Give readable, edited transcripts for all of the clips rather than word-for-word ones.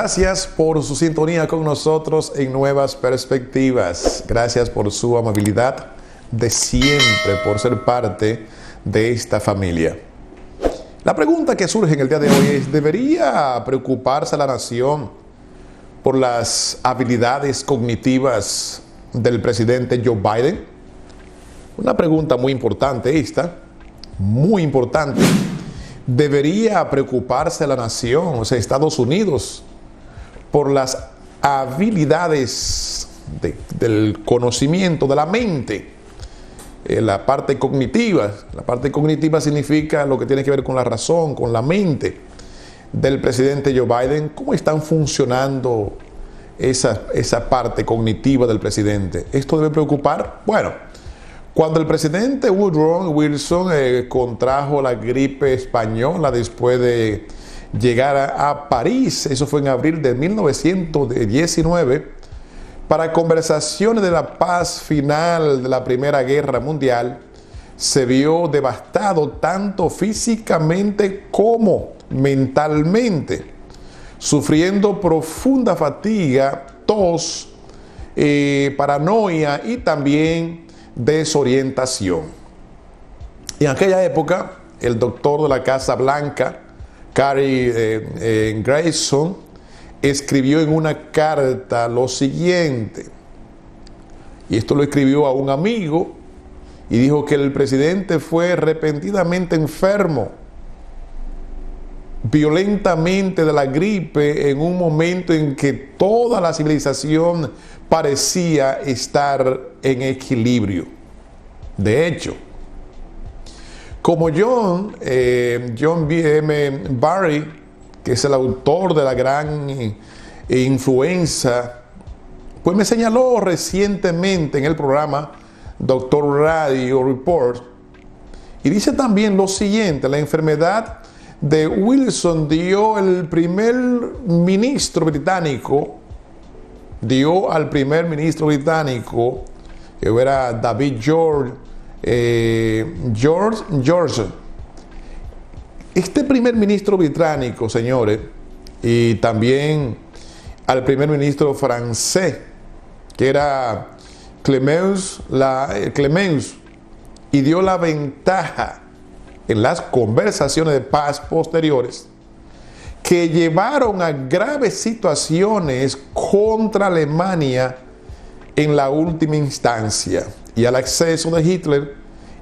Gracias por su sintonía con nosotros en Nuevas Perspectivas. Gracias por su amabilidad de siempre, por ser parte de esta familia. La pregunta que surge en el día de hoy es: ¿debería preocuparse la nación por las habilidades cognitivas del presidente Joe Biden? Una pregunta muy importante esta, muy importante. ¿Debería preocuparse la nación, o sea, Estados Unidos, por las habilidades del conocimiento, de la mente? La parte cognitiva. La parte cognitiva significa lo que tiene que ver con la razón, con la mente del presidente Joe Biden. ¿Cómo están funcionando esa parte cognitiva del presidente? ¿Esto debe preocupar? Bueno, cuando el presidente Woodrow Wilson contrajo la gripe española después de llegar a París, eso fue en abril de 1919, para conversaciones de la paz final de la Primera Guerra Mundial, se vio devastado tanto físicamente como mentalmente, sufriendo profunda fatiga, tos, paranoia y también desorientación. Y en aquella época, el doctor de la Casa Blanca, Cary Grayson, escribió en una carta lo siguiente, y esto lo escribió a un amigo, y dijo que el presidente fue repentinamente enfermo, violentamente de la gripe, en un momento en que toda la civilización parecía estar en equilibrio. De hecho, como John B.M. Barry, que es el autor de la gran influenza, pues me señaló recientemente en el programa Doctor Radio Report, y dice también lo siguiente: la enfermedad de Wilson dio al primer ministro británico, que era David George. Este primer ministro británico, señores, y también al primer ministro francés, que era Clemence, y dio la ventaja en las conversaciones de paz posteriores que llevaron a graves situaciones contra Alemania en la última instancia, y al acceso de Hitler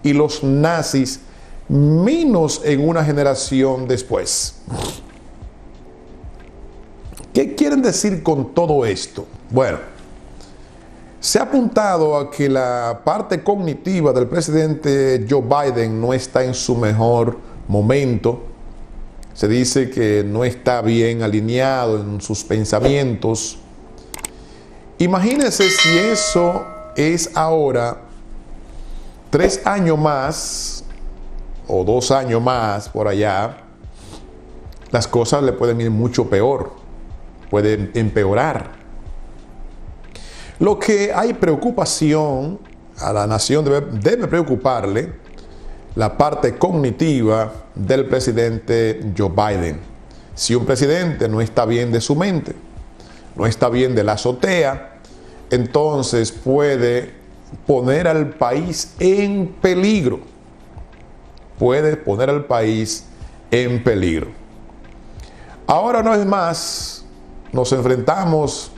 y los nazis menos en una generación después. ¿Qué quieren decir con todo esto? Bueno, se ha apuntado a que la parte cognitiva del presidente Joe Biden no está en su mejor momento. Se dice que no está bien alineado en sus pensamientos. Imagínense si eso es ahora 3 años más o 2 años más por allá, las cosas le pueden ir mucho peor, pueden empeorar. Lo que hay preocupación, a la nación debe preocuparle la parte cognitiva del presidente Joe Biden. Si un presidente no está bien de su mente, no está bien de la azotea, entonces puede poner al país en peligro. Puede poner al país en peligro. Ahora no es más, nos enfrentamos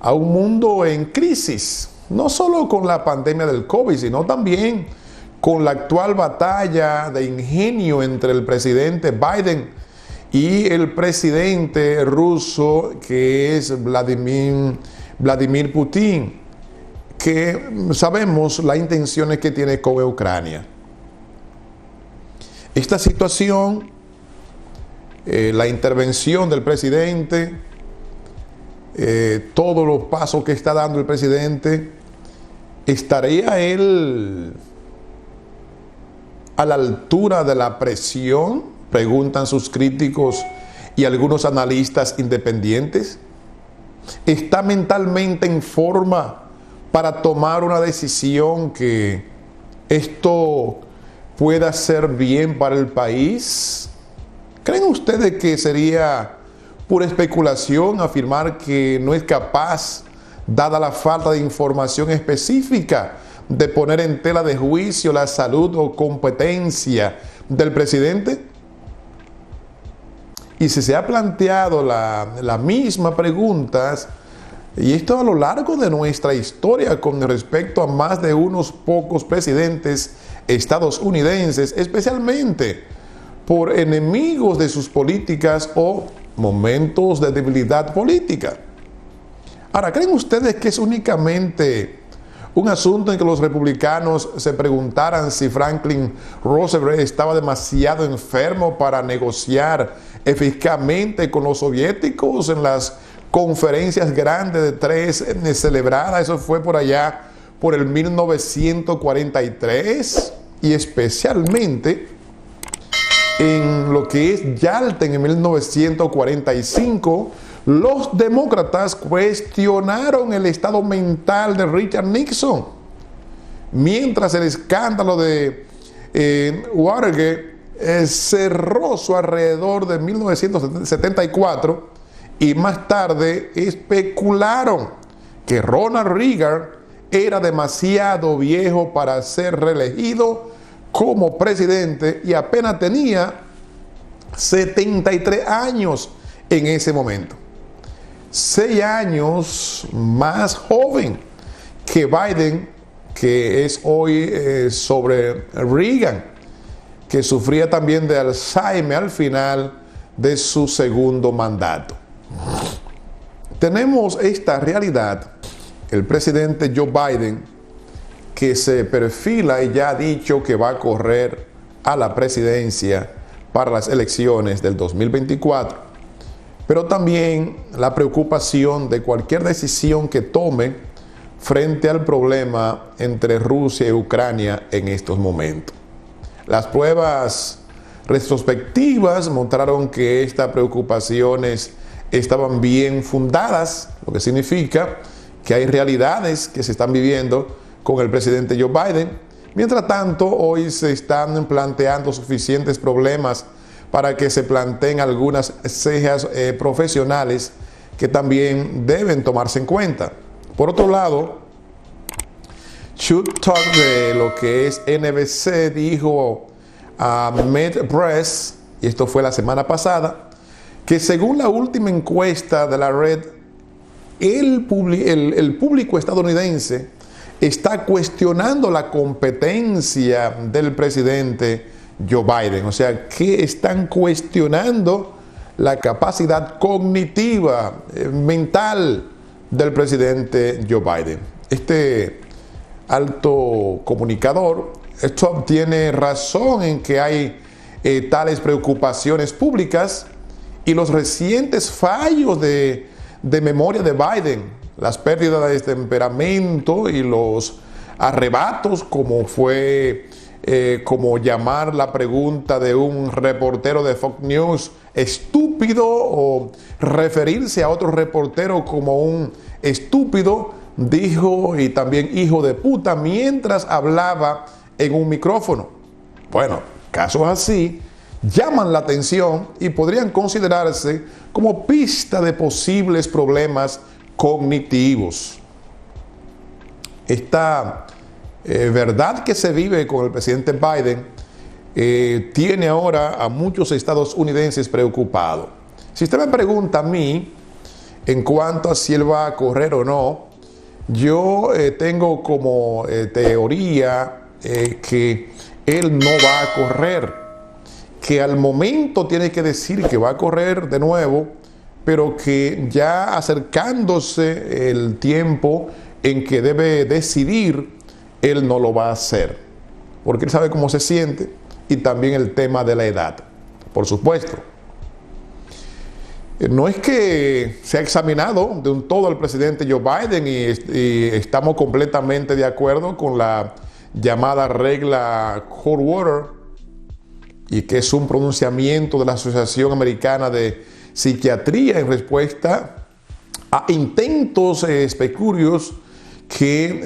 a un mundo en crisis, no solo con la pandemia del COVID, sino también con la actual batalla de ingenio entre el presidente Biden y el presidente ruso, que es Vladimir Putin, que sabemos las intenciones que tiene con Ucrania. Esta situación, la intervención del presidente, todos los pasos que está dando el presidente, ¿estaría él a la altura de la presión? Preguntan sus críticos y algunos analistas independientes. ¿Está mentalmente en forma para tomar una decisión que esto pueda ser bien para el país? ¿Creen ustedes que sería pura especulación afirmar que no es capaz, dada la falta de información específica, de poner en tela de juicio la salud o competencia del presidente? Y si se ha planteado la misma preguntas, y esto a lo largo de nuestra historia con respecto a más de unos pocos presidentes estadounidenses, especialmente por enemigos de sus políticas o momentos de debilidad política. Ahora, ¿creen ustedes que es únicamente un asunto en que los republicanos se preguntaran si Franklin Roosevelt estaba demasiado enfermo para negociar eficazmente con los soviéticos en las conferencias grandes de tres celebradas? Eso fue por allá por el 1943, y especialmente en lo que es Yalta en 1945, los demócratas cuestionaron el estado mental de Richard Nixon, mientras el escándalo de Watergate cerró su alrededor de 1974, y más tarde especularon que Ronald Reagan era demasiado viejo para ser reelegido como presidente y apenas tenía 73 años en ese momento. 6 años más joven que Biden, que es hoy sobre Reagan, que sufría también de Alzheimer al final de su segundo mandato. Tenemos esta realidad, el presidente Joe Biden, que se perfila y ya ha dicho que va a correr a la presidencia para las elecciones del 2024, pero también la preocupación de cualquier decisión que tome frente al problema entre Rusia y Ucrania en estos momentos. Las pruebas retrospectivas mostraron que estas preocupaciones estaban bien fundadas, lo que significa que hay realidades que se están viviendo con el presidente Joe Biden. Mientras tanto, hoy se están planteando suficientes problemas para que se planteen algunas cejas profesionales que también deben tomarse en cuenta. Por otro lado, Chuck Todd, de lo que es NBC, dijo a MedPress, y esto fue la semana pasada, que según la última encuesta de la red, el público estadounidense está cuestionando la competencia del presidente Joe Biden. O sea, que están cuestionando la capacidad cognitiva, mental del presidente Joe Biden. Este alto comunicador, esto tiene razón en que hay tales preocupaciones públicas, y los recientes fallos de memoria de Biden, las pérdidas de temperamento y los arrebatos, como fue como llamar la pregunta de un reportero de Fox News estúpido, o referirse a otro reportero como un estúpido, dijo, y también hijo de puta, mientras hablaba en un micrófono. Bueno, casos así llaman la atención y podrían considerarse como pista de posibles problemas cognitivos. Esta verdad que se vive con el presidente Biden tiene ahora a muchos estadounidenses preocupados. Si usted me pregunta a mí en cuanto a si él va a correr o no, yo tengo como teoría que él no va a correr, que al momento tiene que decir que va a correr de nuevo, pero que ya acercándose el tiempo en que debe decidir, él no lo va a hacer, porque él sabe cómo se siente, y también el tema de la edad, por supuesto. No es que se ha examinado de un todo el presidente Joe Biden y estamos completamente de acuerdo con la llamada regla Coldwater, y que es un pronunciamiento de la Asociación Americana de Psiquiatría en respuesta a intentos espurios que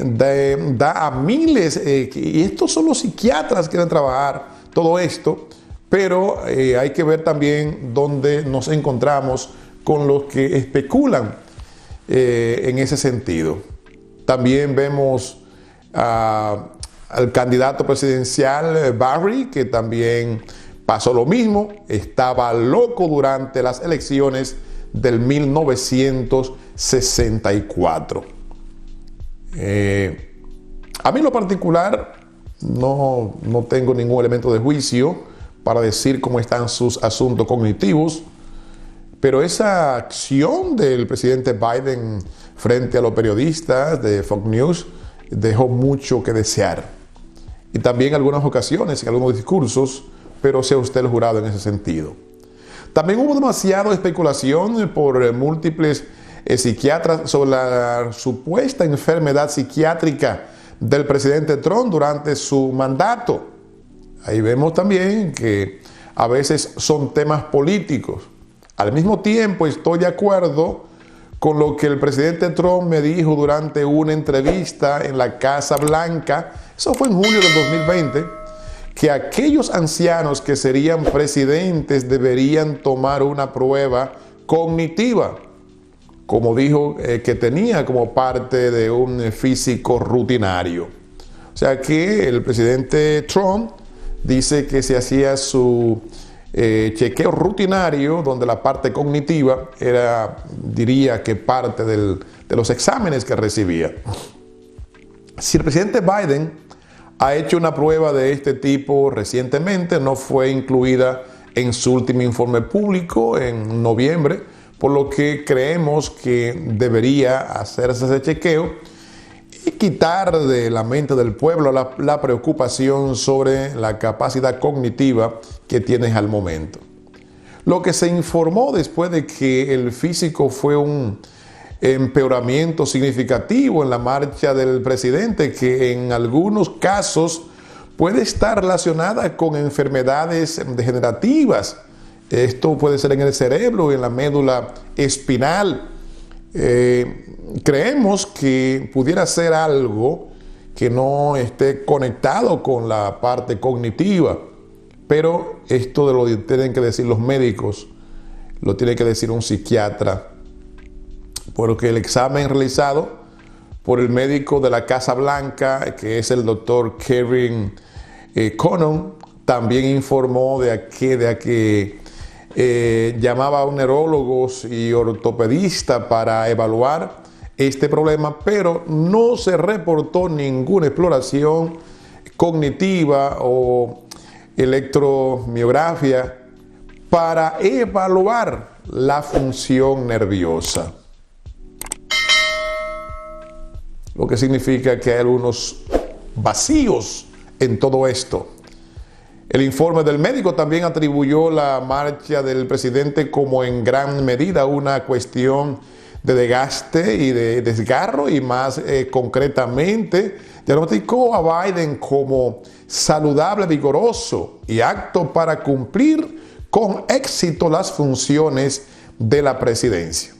da a miles, y estos son los psiquiatras que deben trabajar todo esto, pero hay que ver también dónde nos encontramos con los que especulan en ese sentido. También vemos al candidato presidencial Barry, que también pasó lo mismo, estaba loco durante las elecciones del 1964. A mí en lo particular no tengo ningún elemento de juicio para decir cómo están sus asuntos cognitivos, pero esa acción del presidente Biden frente a los periodistas de Fox News dejó mucho que desear. Y también en algunas ocasiones, en algunos discursos, pero sea usted el jurado en ese sentido. También hubo demasiada especulación por múltiples psiquiatras sobre la supuesta enfermedad psiquiátrica del presidente Trump durante su mandato. Ahí vemos también que a veces son temas políticos. Al mismo tiempo estoy de acuerdo con lo que el presidente Trump me dijo durante una entrevista en la Casa Blanca, eso fue en julio del 2020, que aquellos ancianos que serían presidentes deberían tomar una prueba cognitiva, como dijo que tenía como parte de un físico rutinario. O sea que el presidente Trump dice que se hacía su chequeo rutinario, donde la parte cognitiva era, diría que parte de los exámenes que recibía. Si el presidente Biden ha hecho una prueba de este tipo recientemente, no fue incluida en su último informe público en noviembre, por lo que creemos que debería hacerse ese chequeo y quitar de la mente del pueblo la preocupación sobre la capacidad cognitiva que tienes al momento. Lo que se informó después de que el físico fue un empeoramiento significativo en la marcha del presidente, que en algunos casos puede estar relacionada con enfermedades degenerativas. Esto puede ser en el cerebro, en la médula espinal. Creemos que pudiera ser algo que no esté conectado con la parte cognitiva, pero esto lo tienen que decir los médicos, lo tiene que decir un psiquiatra, porque el examen realizado por el médico de la Casa Blanca, que es el doctor Kevin Connon, también informó de que llamaba a neurólogos y ortopedistas para evaluar este problema, pero no se reportó ninguna exploración cognitiva o electromiografía para evaluar la función nerviosa. Lo que significa que hay algunos vacíos en todo esto. El informe del médico también atribuyó la marcha del presidente como en gran medida una cuestión de desgaste y de desgarro, y más concretamente diagnosticó a Biden como saludable, vigoroso y apto para cumplir con éxito las funciones de la presidencia.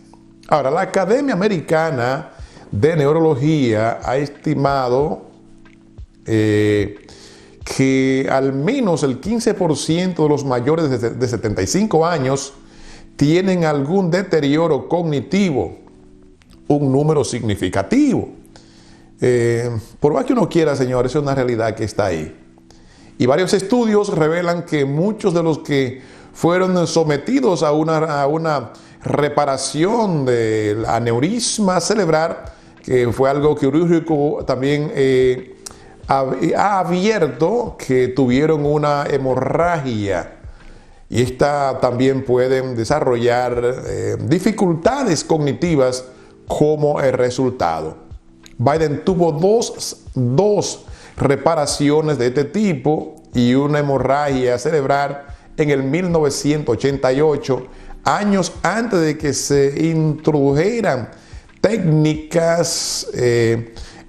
Ahora, la Academia Americana de Neurología ha estimado que al menos el 15% de los mayores de 75 años tienen algún deterioro cognitivo, un número significativo. Por más que uno quiera, señores, es una realidad que está ahí. Y varios estudios revelan que muchos de los que fueron sometidos a una reparación del aneurisma cerebral, que fue algo quirúrgico, también ha abierto que tuvieron una hemorragia, y esta también pueden desarrollar dificultades cognitivas como el resultado. Biden tuvo dos reparaciones de este tipo y una hemorragia cerebral en el 1988, años antes de que se introdujeran técnicas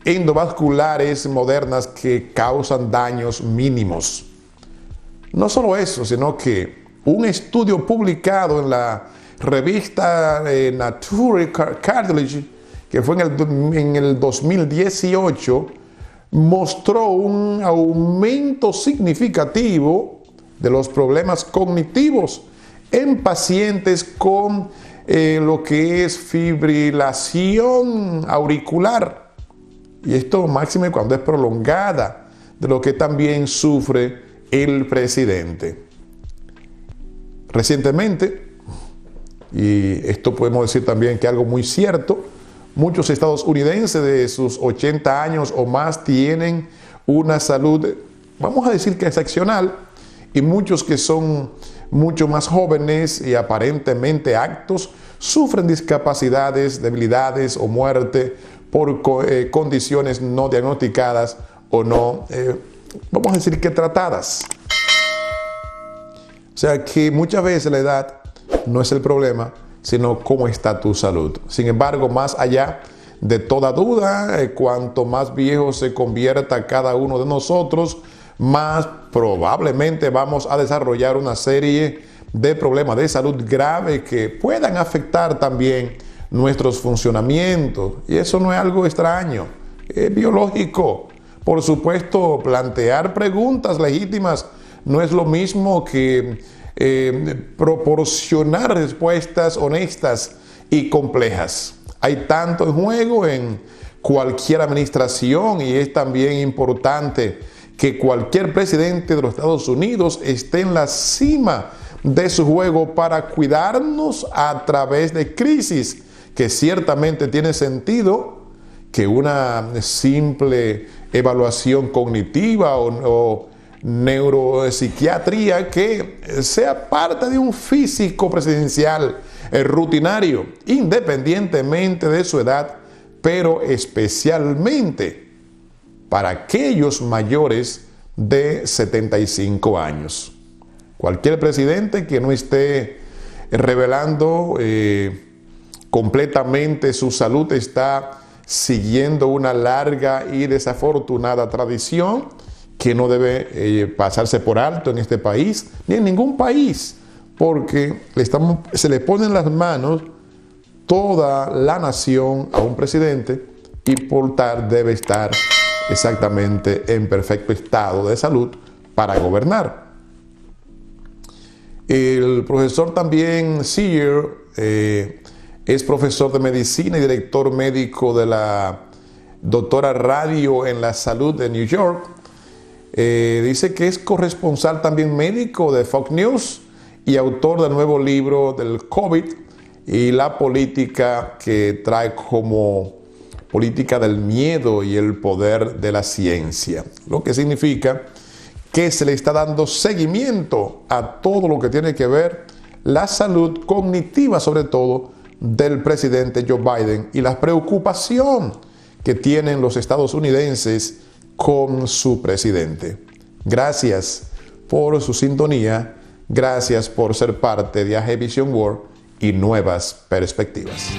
endovasculares modernas que causan daños mínimos. No solo eso, sino que un estudio publicado en la revista Nature Cardiology, que fue en el 2018, mostró un aumento significativo de los problemas cognitivos en pacientes con lo que es fibrilación auricular. Y esto máxime cuando es prolongada, de lo que también sufre el presidente. Recientemente, y esto podemos decir también que algo muy cierto, muchos estadounidenses de sus 80 años o más tienen una salud, vamos a decir que excepcional, y muchos que son mucho más jóvenes y aparentemente actos sufren discapacidades, debilidades o muerte por condiciones no diagnosticadas o no, vamos a decir que tratadas. O sea que muchas veces la edad no es el problema, sino cómo está tu salud. Sin embargo, más allá de toda duda, cuanto más viejo se convierta cada uno de nosotros, más probablemente vamos a desarrollar una serie de problemas de salud grave que puedan afectar también nuestros funcionamientos. Y eso no es algo extraño, es biológico. Por supuesto, plantear preguntas legítimas no es lo mismo que proporcionar respuestas honestas y complejas. Hay tanto en juego en cualquier administración y es también importante que cualquier presidente de los Estados Unidos esté en la cima de su juego para cuidarnos a través de crisis, que ciertamente tiene sentido que una simple evaluación cognitiva o neuropsiquiatría que sea parte de un físico presidencial rutinario, independientemente de su edad, pero especialmente para aquellos mayores de 75 años. Cualquier presidente que no esté revelando completamente su salud está siguiendo una larga y desafortunada tradición que no debe pasarse por alto en este país, ni en ningún país, porque se le pone en las manos toda la nación a un presidente y por tal debe estar exactamente en perfecto estado de salud para gobernar. El profesor también Sear es profesor de medicina y director médico de la doctora Radio en la Salud de New York. Dice que es corresponsal también médico de Fox News y autor del nuevo libro del COVID y la política que trae como política del miedo y el poder de la ciencia. Lo que significa que se le está dando seguimiento a todo lo que tiene que ver la salud cognitiva, sobre todo del presidente Joe Biden y la preocupación que tienen los estadounidenses con su presidente. Gracias por su sintonía, gracias por ser parte de AG Vision World y Nuevas Perspectivas.